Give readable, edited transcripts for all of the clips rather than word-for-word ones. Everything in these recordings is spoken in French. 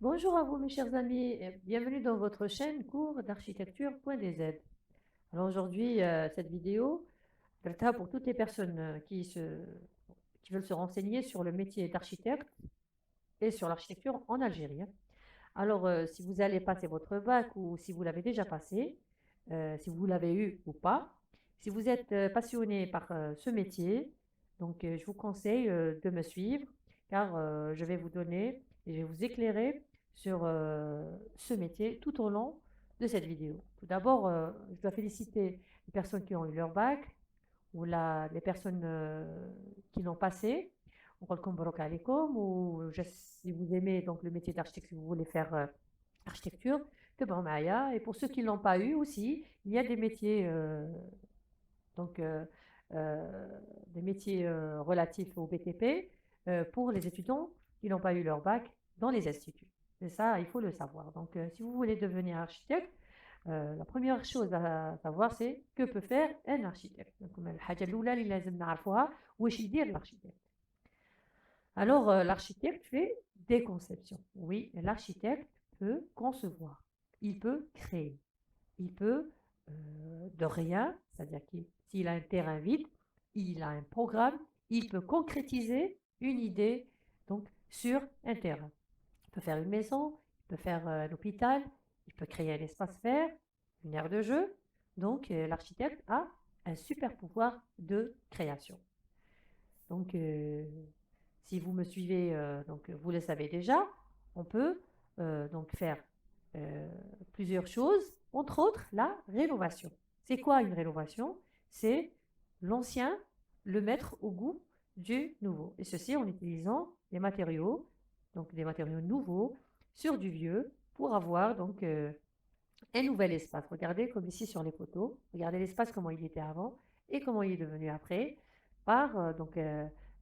Bonjour à vous mes chers amis, et bienvenue dans votre chaîne cours d'architecture.dz. Alors aujourd'hui, cette vidéo est pour toutes les personnes qui veulent se renseigner sur le métier d'architecte et sur l'architecture en Algérie, hein. Alors si vous allez passer votre bac ou si vous l'avez déjà passé, si vous l'avez eu ou pas, si vous êtes passionné par ce métier, donc je vous conseille de me suivre car je vais vous donner et je vais vous éclairer sur ce métier tout au long de cette vidéo. Tout d'abord, je dois féliciter les personnes qui ont eu leur bac ou les personnes qui l'ont passé. Welcome barak alaikum, si vous aimez donc le métier d'architecte, si vous voulez faire architecture, تبعوا معايا. Et pour ceux qui ne l'ont pas eu aussi, il y a des métiers, donc, des métiers relatifs au BTP pour les étudiants qui n'ont pas eu leur bac dans les instituts. Et ça, il faut le savoir. Donc, si vous voulez devenir architecte, la première chose à savoir, c'est que peut faire un architecte. Donc, الحاجة الأولى اللي لازم نعرفوها واش يدير l'architecte. Alors, l'architecte fait des conceptions. Oui, l'architecte peut concevoir, il peut créer, il peut de rien, c'est-à-dire que s'il a un terrain vide, il a un programme, il peut concrétiser une idée donc sur un terrain. Il peut faire une maison, il peut faire un hôpital, il peut créer un espace vert, une aire de jeu. Donc, l'architecte a un super pouvoir de création. Donc, si vous me suivez, donc vous le savez déjà, on peut donc faire euh, plusieurs choses, entre autres la rénovation. C'est quoi une rénovation? C'est l'ancien le mettre au goût du nouveau. Et ceci en utilisant des matériaux, donc des matériaux nouveaux sur du vieux pour avoir donc un nouvel espace. Regardez comme ici sur les photos, regardez l'espace comment il était avant et comment il est devenu après par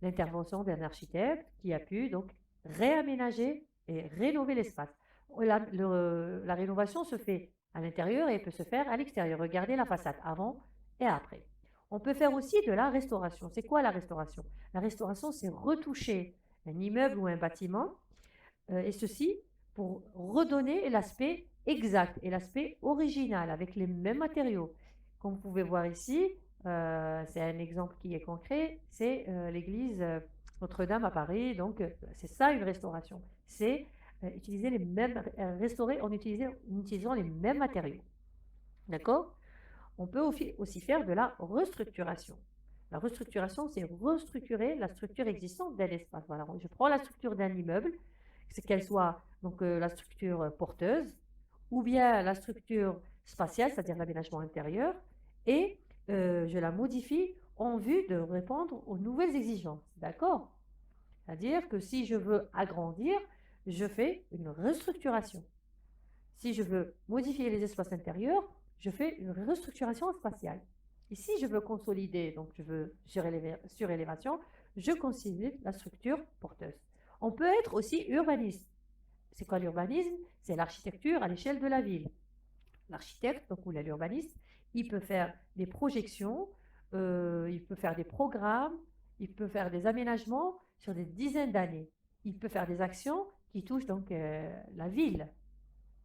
l'intervention d'un architecte qui a pu donc réaménager et rénover l'espace. La rénovation se fait à l'intérieur et peut se faire à l'extérieur. Regardez la façade avant et après. On peut faire aussi de la restauration. C'est quoi la restauration? La restauration, c'est retoucher un immeuble ou un bâtiment et ceci pour redonner l'aspect exact et l'aspect original avec les mêmes matériaux. Comme vous pouvez voir ici, c'est un exemple qui est concret, c'est l'église Notre-Dame à Paris. Donc, c'est ça une restauration. C'est utiliser les mêmes, restaurer en utilisant les mêmes matériaux. D'accord? On peut aussi faire de la restructuration. La restructuration, c'est restructurer la structure existante d'un espace. Voilà, je prends la structure d'un immeuble, c'est qu'elle soit donc la structure porteuse ou bien la structure spatiale, c'est-à-dire l'aménagement intérieur, et je la modifie en vue de répondre aux nouvelles exigences. D'accord? C'est-à-dire que si je veux agrandir, je fais une restructuration. Si je veux modifier les espaces intérieurs, je fais une restructuration spatiale. Et si je veux consolider, donc je veux surélévation, je consolide la structure porteuse. On peut être aussi urbaniste. C'est quoi l'urbanisme? C'est l'architecture à l'échelle de la ville. L'architecte, donc ou l'urbaniste, il peut faire des projections, il peut faire des programmes, il peut faire des aménagements sur des dizaines d'années. Il peut faire des actions qui touchent donc la ville.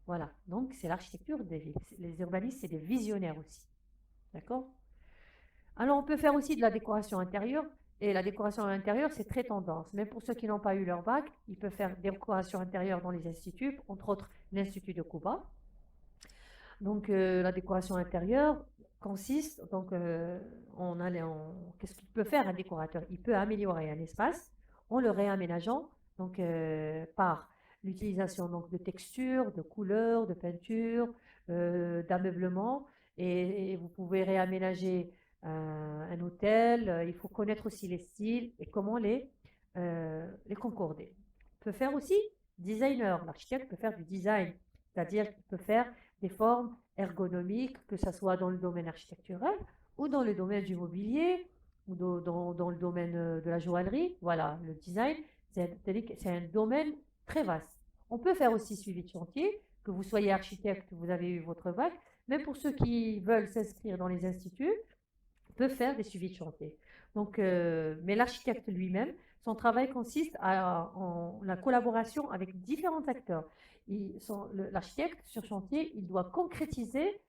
Voilà, donc c'est l'architecture des villes. Les urbanistes, c'est des visionnaires aussi. D'accord? Alors, on peut faire aussi de la décoration intérieure. Et la décoration intérieure, c'est très tendance. Même pour ceux qui n'ont pas eu leur bac, ils peuvent faire des décorations intérieures dans les instituts, entre autres l'Institut de Cuba. Donc, la décoration intérieure consiste, donc, qu'est-ce qu'il peut faire un décorateur? Il peut améliorer un espace en le réaménageant donc, par l'utilisation donc, de textures, de couleurs, de peintures, d'ameublement. Et vous pouvez réaménager un hôtel. Il faut connaître aussi les styles et comment les concorder. On peut faire aussi designer. L'architecte peut faire du design, c'est-à-dire qu'il peut faire des formes ergonomiques, que ce soit dans le domaine architectural ou dans le domaine du mobilier ou dans le domaine de la joaillerie. Voilà, le design, c'est un domaine très vaste. On peut faire aussi suivi de chantier, que vous soyez architecte, que vous avez eu votre bac, même pour ceux qui veulent s'inscrire dans les instituts, peuvent faire des suivis de chantier. Donc, mais l'architecte lui-même Son travail consiste en la collaboration avec différents acteurs. L'architecte sur chantier, il doit concrétiser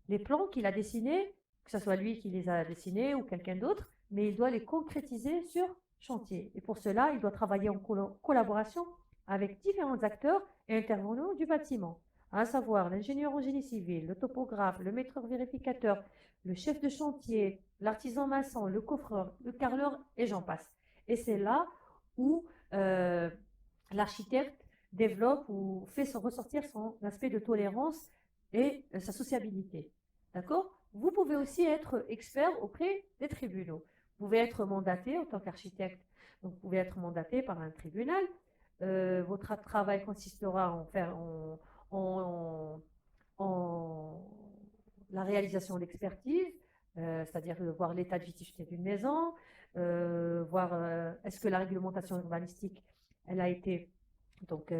les plans qu'il a dessinés, que ce soit lui qui les a dessinés ou quelqu'un d'autre, mais il doit les concrétiser sur chantier. Et pour cela, il doit travailler en collaboration avec différents acteurs et intervenants du bâtiment, à savoir l'ingénieur en génie civil, le topographe, le maître vérificateur, le chef de chantier, l'artisan maçon, le coffreur, le carreleur, et j'en passe. Et c'est là où l'architecte développe ou fait ressortir son aspect de tolérance et sa sociabilité. D'accord? Vous pouvez aussi être expert auprès des tribunaux. Vous pouvez être mandaté en tant qu'architecte. Donc, vous pouvez être mandaté par un tribunal. Votre travail consistera en, en la réalisation d'expertise, c'est-à-dire voir l'état de viticité d'une maison, voir est-ce que la réglementation urbanistique elle a été donc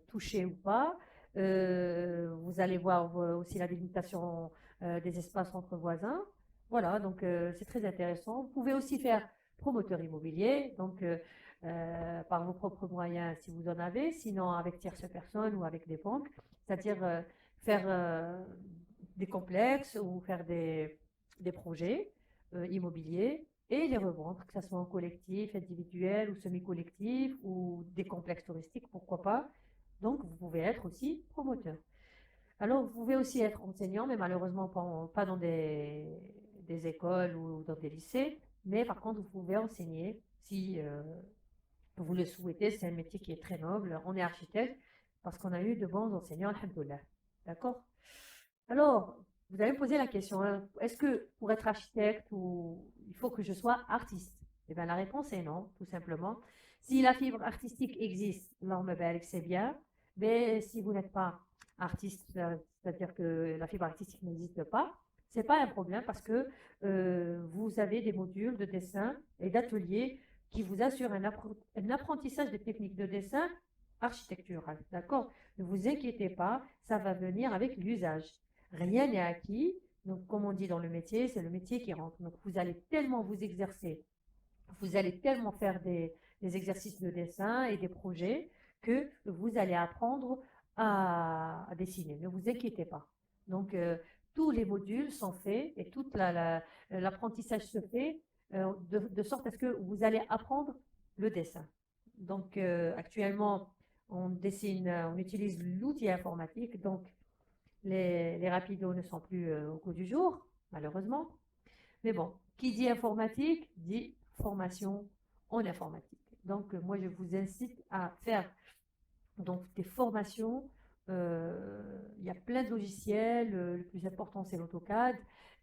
touchée ou pas. Vous allez voir aussi la délimitation des espaces entre voisins. Voilà, donc c'est très intéressant. Vous pouvez aussi faire promoteur immobilier, donc par vos propres moyens si vous en avez, sinon avec tierces personnes ou avec des banques, c'est-à-dire faire des complexes ou faire des projets immobiliers et les revendre, que ce soit en collectif, individuel ou semi-collectif ou des complexes touristiques, pourquoi pas. Donc, vous pouvez être aussi promoteur. Alors, vous pouvez aussi être enseignant, mais malheureusement pas dans des écoles ou dans des lycées. Mais par contre, vous pouvez enseigner si vous le souhaitez. C'est un métier qui est très noble. On est architecte parce qu'on a eu de bons enseignants, alhamdoulilah. D'accord? Alors, vous allez me poser la question, hein, est-ce que pour être architecte, il faut que je sois artiste? Eh bien, la réponse est non, tout simplement. Si la fibre artistique existe, c'est bien. Mais si vous n'êtes pas artiste, c'est-à-dire que la fibre artistique n'existe pas, c'est pas un problème parce que vous avez des modules de dessin et d'ateliers qui vous assurent un apprentissage des techniques de dessin architectural. D'accord? Ne vous inquiétez pas, ça va venir avec l'usage. Rien n'est acquis. Donc, comme on dit dans le métier, c'est le métier qui rentre. Donc, vous allez tellement vous exercer, vous allez tellement faire des exercices de dessin et des projets que vous allez apprendre à dessiner. Ne vous inquiétez pas. Donc, tous les modules sont faits et tout l'apprentissage se fait de sorte à ce que vous allez apprendre le dessin. Donc, actuellement, on dessine, on utilise l'outil informatique. Donc, les rapidos ne sont plus au goût du jour, malheureusement. Mais bon, qui dit informatique, dit formation en informatique. Donc, moi, je vous incite à faire donc, des formations. Il y a plein de logiciels. Le plus important, c'est l'AutoCAD.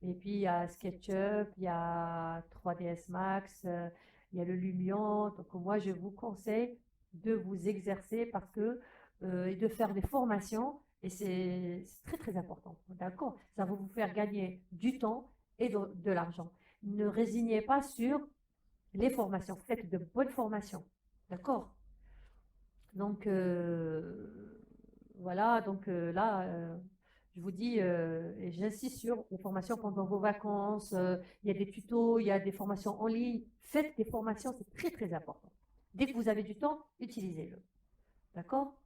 Et puis, il y a SketchUp, il y a 3ds Max, il y a le Lumion. Donc, moi, je vous conseille de vous exercer parce que, et de faire des formations. Et c'est très, très important. D'accord? Ça va vous faire gagner du temps et de l'argent. Ne résignez pas sur les formations. Faites de bonnes formations. D'accord? Donc, voilà. Donc là, je vous dis, et j'insiste sur les formations pendant vos vacances. Il y a des tutos, il y a des formations en ligne. Faites des formations, c'est très, très important. Dès que vous avez du temps, utilisez-le. D'accord?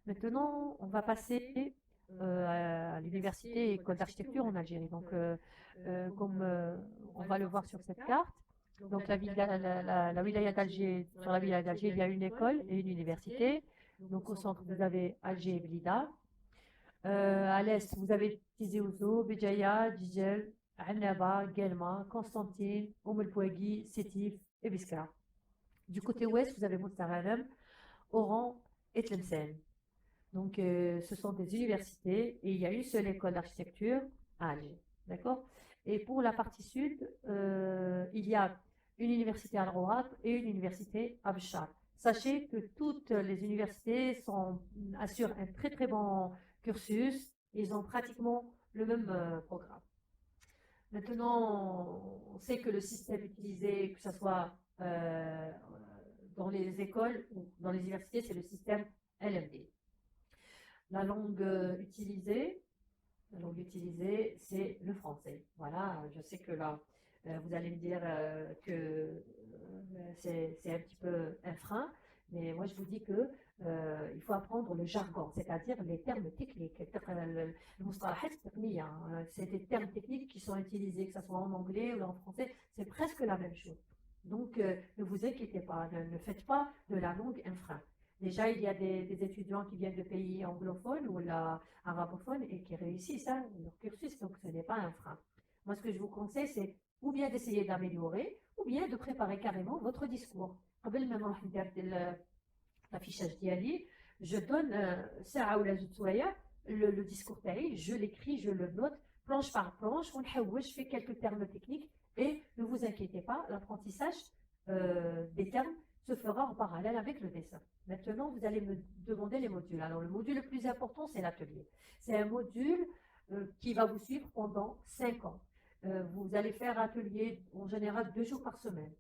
Maintenant, on va passer à l'université et école d'architecture en Algérie. Donc, comme on va le voir sur cette carte, donc la wilaya d'Alger, sur la wilaya d'Alger, il y a une école et une université. Donc, au centre, vous avez Alger et Blida. À l'est, vous avez Tizi Ouzou, Béjaïa, Djidjel, Annaba, Guelma, Constantine, Oum El Sétif et Biskra. Du côté ouest, vous avez Moussaranem, Oran et Tlemcen. Donc, ce sont des universités et il y a une seule école d'architecture à Alger. D'accord? Et pour la partie sud, il y a une université à Al-Rouat et une université à Béchar. Sachez que toutes les universités assurent un très très bon cursus. Ils ont pratiquement le même programme. Maintenant, on sait que le système utilisé, que ce soit dans les écoles ou dans les universités, c'est le système LMD. La langue utilisée, c'est le français. Voilà, je sais que là, Vous allez me dire que c'est un petit peu un frein, mais moi je vous dis que il faut apprendre le jargon, c'est-à-dire les termes techniques. المصطلحات التقنية, hein. C'est des termes techniques qui sont utilisés, que ce soit en anglais ou en français, c'est presque la même chose. Donc, ne vous inquiétez pas, ne faites pas de la langue un frein. Déjà, il y a des étudiants qui viennent de pays anglophones ou arabophones et qui réussissent leur cursus, donc ce n'est pas un frein. Moi, ce que je vous conseille, c'est ou bien d'essayer d'améliorer, ou bien de préparer carrément votre discours. قبل ما نروح ندير l'affichage ديالي, je donne ساعة ولا زوج سوايع le discours تاعي, je l'écris, je le note, planche par planche, ونحوش في quelques termes techniques, et ne vous inquiétez pas, l'apprentissage des termes se fera en parallèle avec le dessin. Maintenant, vous allez me demander les modules. Alors, le module le plus important, c'est l'atelier. C'est un module qui va vous suivre pendant 5 ans. Vous allez faire atelier en général 2 jours par semaine.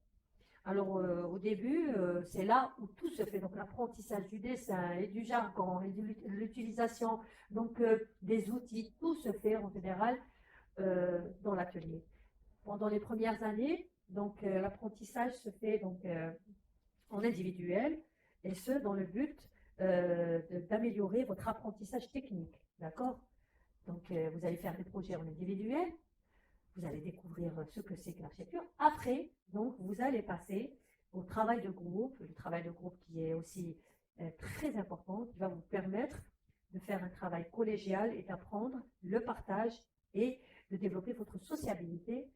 Alors, au début, c'est là où tout se fait. Donc, l'apprentissage du dessin et du jargon et de l'utilisation donc des outils, tout se fait en général dans l'atelier. Pendant les premières années, donc l'apprentissage se fait donc en individuel, et ce dans le but d'améliorer votre apprentissage technique, d'accord? Donc, vous allez faire des projets en individuel, vous allez découvrir ce que c'est que l'architecture. Après, donc, vous allez passer au travail de groupe, le travail de groupe qui est aussi très important, qui va vous permettre de faire un travail collégial et d'apprendre le partage et de développer votre sociabilité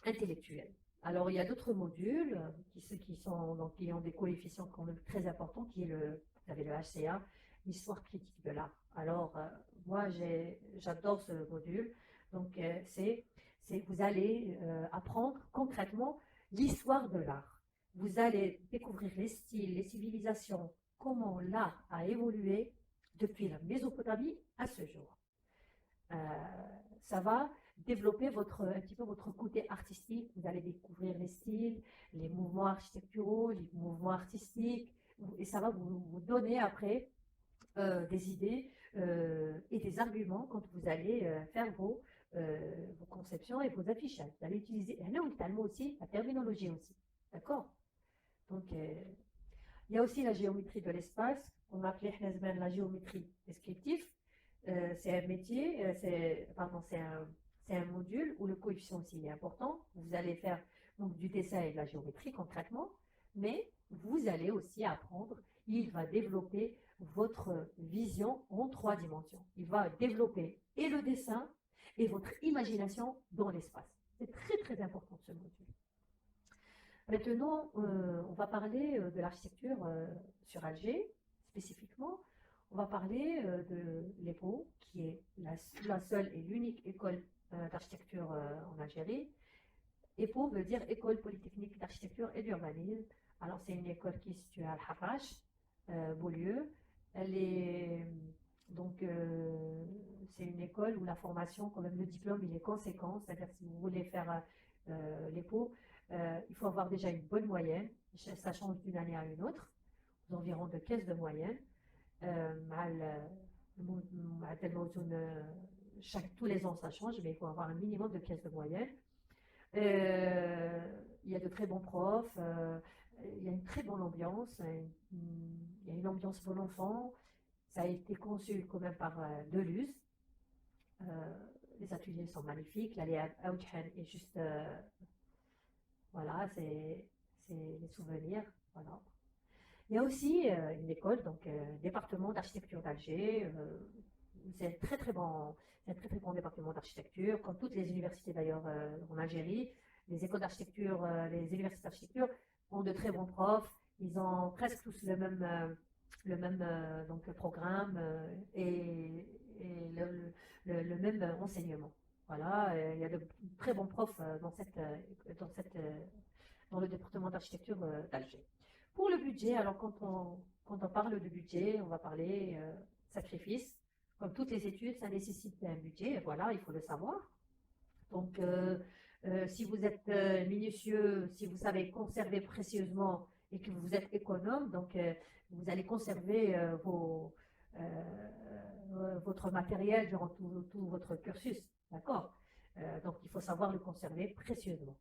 intellectuelle. Alors, il y a d'autres modules qui ont des coefficients quand même très importants, qui est vous avez le HCA, l'histoire critique de l'art. Alors, moi, j'adore ce module. Donc, vous allez apprendre concrètement l'histoire de l'art. Vous allez découvrir les styles, les civilisations, comment l'art a évolué depuis la Mésopotamie à ce jour. Ça va développer un petit peu votre côté artistique. Vous allez découvrir les styles, les mouvements architecturaux, les mouvements artistiques, et ça va vous donner après des idées et des arguments quand vous allez faire vos conceptions et vos affichages. Vous allez utiliser aussi la terminologie aussi, d'accord? Donc, il y a aussi la géométrie de l'espace, on appelait la géométrie descriptive. C'est un métier, c'est un module où le coefficient aussi est important. Vous allez faire donc du dessin et de la géométrie concrètement, mais vous allez aussi apprendre, il va développer votre vision en 3 dimensions. Il va développer et le dessin et votre imagination dans l'espace. C'est très très important ce module. Maintenant, on va parler de l'architecture sur Alger, spécifiquement. On va parler de l'EPO, qui est la seule et l'unique école d'architecture en Algérie. EPO veut dire École Polytechnique d'Architecture et d'Urbanisme. Alors, c'est une école qui est située à Al-Harrach, Beaulieu. Elle est donc, c'est une école où la formation, quand même, le diplôme, il est conséquent. C'est-à-dire, si vous voulez faire l'EPO, il faut avoir déjà une bonne moyenne. Ça change d'une année à une autre, environ de 15 de moyenne. Tous les ans ça change, mais il faut avoir un minimum de 15 de moyenne. Il y a de très bons profs, il y a une très bonne ambiance, il y a une ambiance bon enfant. Ça a été conçu quand même par Deleuze. Les ateliers sont magnifiques. L'allée à Oudjan est juste, voilà, c'est les souvenirs, voilà. Il y a aussi une école, donc département d'architecture d'Alger. C'est un très très bon département d'architecture, comme toutes les universités d'ailleurs en Algérie. Les écoles d'architecture, les universités d'architecture ont de très bons profs. Ils ont presque tous le même donc, programme et le même enseignement. Voilà, il y a de très bons profs dans le département d'architecture d'Alger. Pour le budget, alors quand on parle de budget, on va parler sacrifice. Comme toutes les études, ça nécessite un budget, voilà, il faut le savoir. Donc, si vous êtes minutieux, si vous savez conserver précieusement et que vous êtes économe, donc vous allez conserver votre matériel durant tout votre cursus, d'accord? Donc, il faut savoir le conserver précieusement.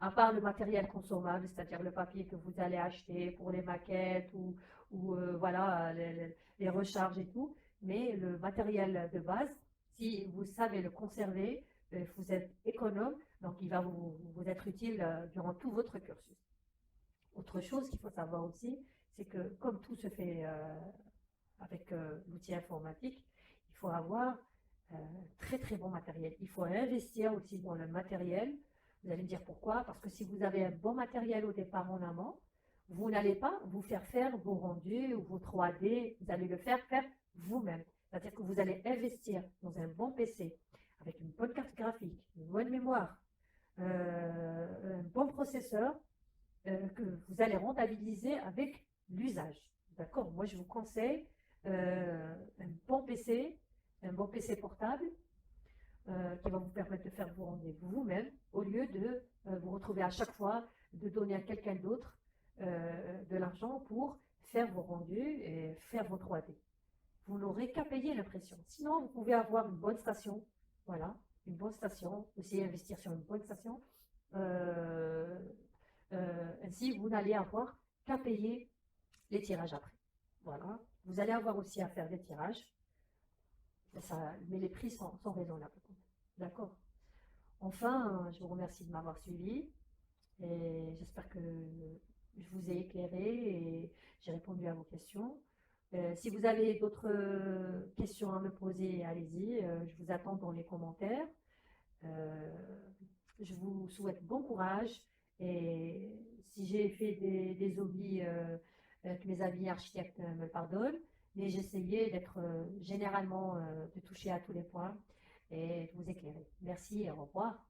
À part le matériel consommable, c'est-à-dire le papier que vous allez acheter pour les maquettes ou voilà, les recharges et tout, mais le matériel de base, si vous savez le conserver, vous êtes économe, donc il va vous être utile durant tout votre cursus. Autre chose qu'il faut savoir aussi, c'est que comme tout se fait avec l'outil informatique, il faut avoir très très bon matériel. Il faut investir aussi dans le matériel. Vous allez me dire pourquoi? Parce que si vous avez un bon matériel au départ en amont, vous n'allez pas vous faire vos rendus ou vos 3D, vous allez le faire vous-même. C'est-à-dire que vous allez investir dans un bon PC avec une bonne carte graphique, une bonne mémoire, un bon processeur que vous allez rentabiliser avec l'usage. D'accord? Moi, je vous conseille un bon PC portable qui va vous permettre de faire vos rendez-vous vous-même au lieu de vous retrouver à chaque fois de donner à quelqu'un d'autre de l'argent pour faire vos rendus et faire vos 3D. Vous n'aurez qu'à payer l'impression. Sinon, vous pouvez avoir une bonne station. Voilà, une bonne station. Aussi investir sur une bonne station. Ainsi, vous n'allez avoir qu'à payer les tirages après. Voilà. Vous allez avoir aussi à faire des tirages, mais les prix sont raisonnables. D'accord. Enfin, je vous remercie de m'avoir suivi et j'espère que je vous ai éclairé et j'ai répondu à vos questions. Si vous avez d'autres questions à me poser, allez-y, je vous attends dans les commentaires. Je vous souhaite bon courage et si j'ai fait des oublis, que mes amis architectes me pardonnent, mais j'essayais d'être généralement de toucher à tous les points et de vous éclairer. Merci et au revoir.